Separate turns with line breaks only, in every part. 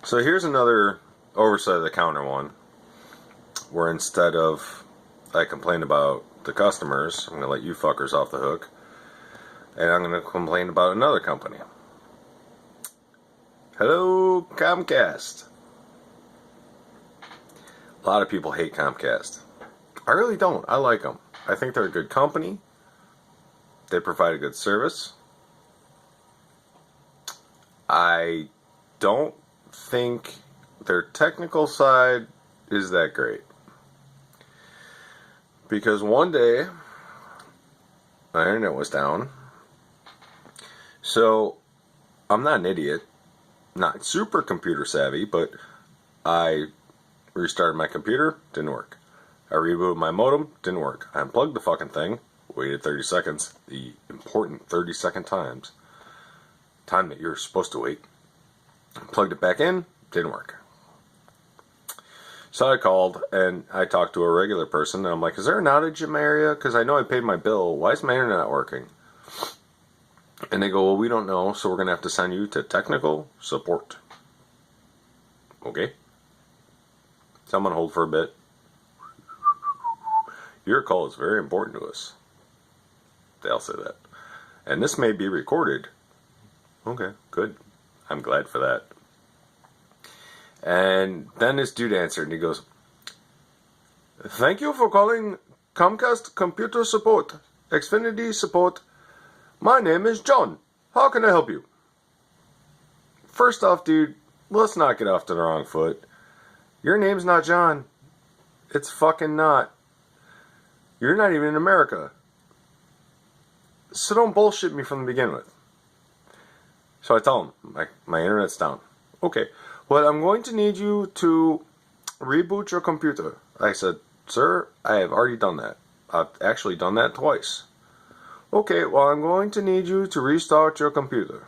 So here's another oversight of the counter one, where instead of I complain about the customers, I'm going to let you fuckers off the hook, and I'm going to complain about another company. Hello, Comcast. A lot of people hate Comcast. I really don't. I like them. I think they're a good company. They provide a good service. I don't think their technical side is that great. Because one day, my internet was down. So, I'm not an idiot. Not super computer savvy, but I restarted my computer, didn't work. I rebooted my modem, didn't work. I unplugged the fucking thing, waited 30 seconds, the important 30-second time that you're supposed to wait. Plugged it back in, didn't work. So I called and I talked to a regular person and I'm like, is there an outage in my area? Because I know I paid my bill. Why is my internet not working? And they go, well, we don't know, so we're going to have to send you to technical support. Okay. Someone hold for a bit. Your call is very important to us. They'll say that. And this may be recorded. Okay, good. I'm glad for that. And then this dude answered and he goes, thank you for calling Comcast Computer Support, Xfinity Support. My name is John. How can I help you? First off, dude, let's not get off to the wrong foot. Your name's not John. It's fucking not. You're not even in America. So don't bullshit me from the beginning with. So I tell him, my internet's down. Okay, well, I'm going to need you to reboot your computer. I said, sir, I have already done that. I've actually done that twice. Okay, well, I'm going to need you to restart your computer.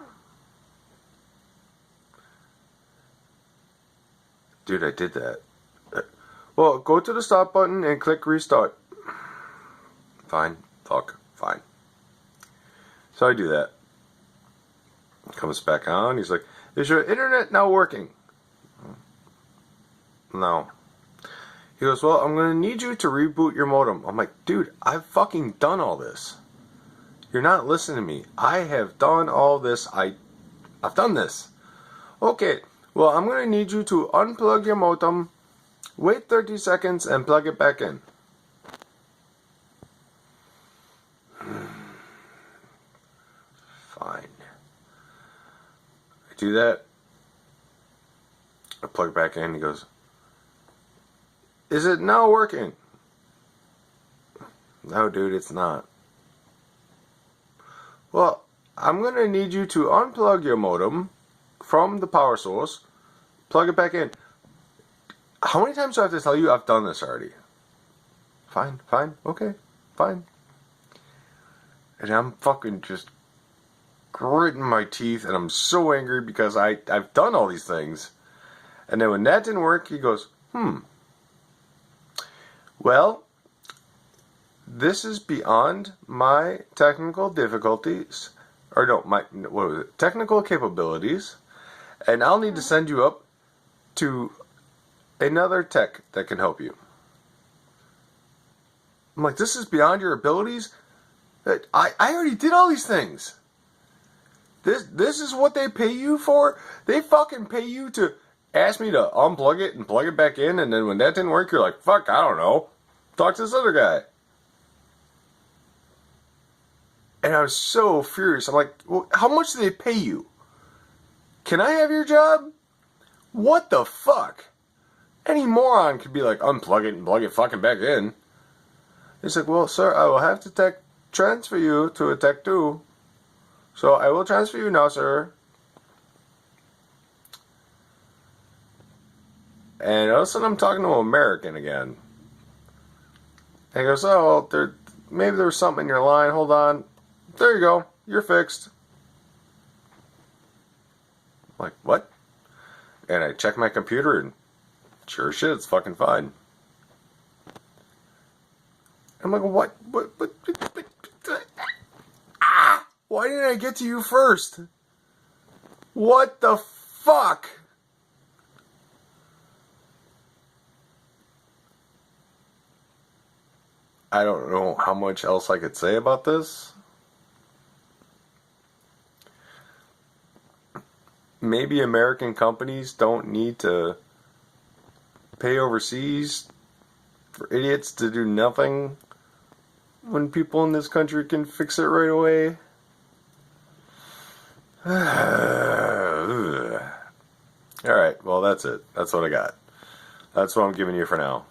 Dude, I did that. Well, go to the start button and click restart. Fine. Fuck. Fine. So I do that. Comes back on. He's like, is your internet now working? No. He goes, well, I'm going to need you to reboot your modem. I'm like, dude, I've fucking done all this. You're not listening to me. I have done all this. I've done this. Okay. Well, I'm going to need you to unplug your modem, wait 30 seconds, and plug it back in. Fine. I do that. I plug it back in. He goes, is it now working? No, dude, it's not. Well, I'm going to need you to unplug your modem from the power source, plug it back in. How many times do I have to tell you I've done this already? Fine, okay, fine. And I'm fucking just gritting my teeth, and I'm so angry because I've done all these things. And then when that didn't work, he goes, well, this is beyond my technical difficulties, or no, what was it? Technical capabilities, and I'll need to send you up to another tech that can help you. I'm like, this is beyond your abilities? I already did all these things. This is what they pay you for? They fucking pay you to ask me to unplug it and plug it back in, and then when that didn't work, you're like, fuck, I don't know. Talk to this other guy. And I was so furious. I'm like, well, how much do they pay you? Can I have your job? What the fuck? Any moron could be like, unplug it and plug it fucking back in. He's like, well, sir, I will have to transfer you to a tech 2. So I will transfer you now, sir. And all of a sudden I'm talking to an American again. And he goes, oh, maybe there was something in your line. Hold on. There you go. You're fixed. I'm like, what? And I check my computer and sure as shit, it's fucking fine. I'm like, what? Why didn't I get to you first? What the fuck? I don't know how much else I could say about this. Maybe American companies don't need to pay overseas for idiots to do nothing when people in this country can fix it right away. Alright, well that's it. That's what I got. That's what I'm giving you for now.